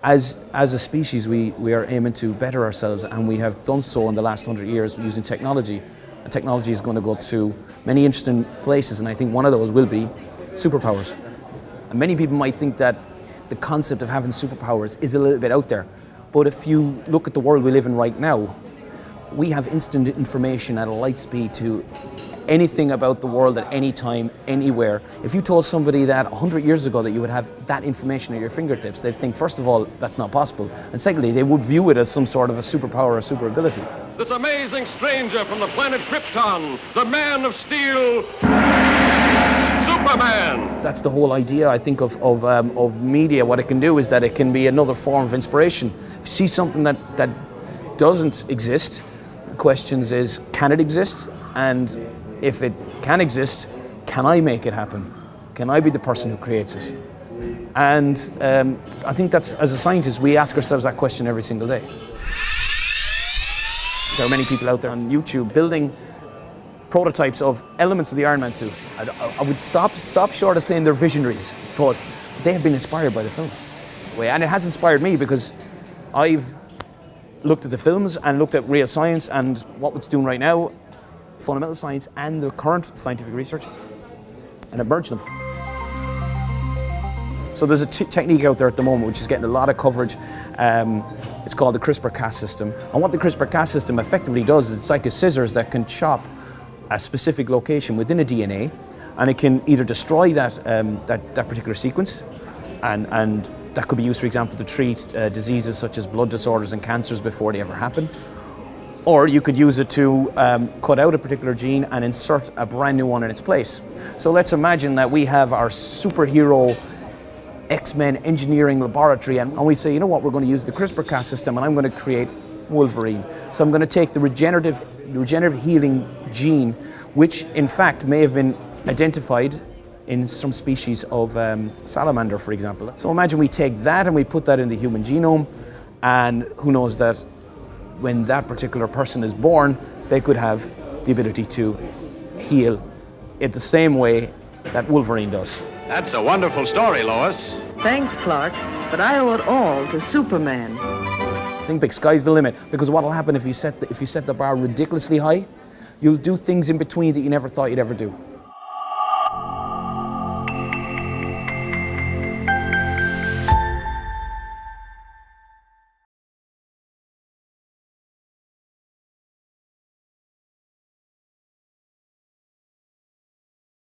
As a species, we are aiming to better ourselves, and we have done so in the last 100 years using technology. And technology is going to go to many interesting places, and I think one of those will be superpowers. And many people might think that the concept of having superpowers is a little bit out there, but if you look at the world we live in right now, we have instant information at a light speed to anything about the world at any time, anywhere. If you told somebody that 100 years ago that you would have that information at your fingertips, they'd think, first of all, that's not possible. And secondly, they would view it as some sort of a superpower or super ability. This amazing stranger from the planet Krypton, the Man of Steel, Superman. That's the whole idea, I think, of media. What it can do is that it can be another form of inspiration. If you see something that doesn't exist, the question is, can it exist? And if it can exist, can I make it happen? Can I be the person who creates it? And I think that's, as a scientist, we ask ourselves that question every single day. There are many people out there on YouTube building prototypes of elements of the Iron Man suit. I would stop short of saying they're visionaries, but they have been inspired by the film. And it has inspired me because I've looked at the films and looked at real science and what it's doing right now, fundamental science and the current scientific research, and merged them. So there's a technique out there at the moment which is getting a lot of coverage. It's called the CRISPR-Cas system. And what the CRISPR-Cas system effectively does is it's like a scissors that can chop a specific location within a DNA, and it can either destroy that particular sequence, and that could be used, for example, to treat diseases such as blood disorders and cancers before they ever happen. Or you could use it to cut out a particular gene and insert a brand new one in its place. So let's imagine that we have our superhero X-Men engineering laboratory, and we say, you know what, we're going to use the CRISPR-Cas system, and I'm going to create Wolverine. So I'm going to take the regenerative healing gene, which in fact may have been identified in some species of salamander, for example. So imagine we take that and we put that in the human genome, and who knows that when that particular person is born, they could have the ability to heal it the same way that Wolverine does. That's a wonderful story, Lois. Thanks, Clark, but I owe it all to Superman. Think big, sky's the limit, because what will happen if you set the bar ridiculously high, you'll do things in between that you never thought you'd ever do.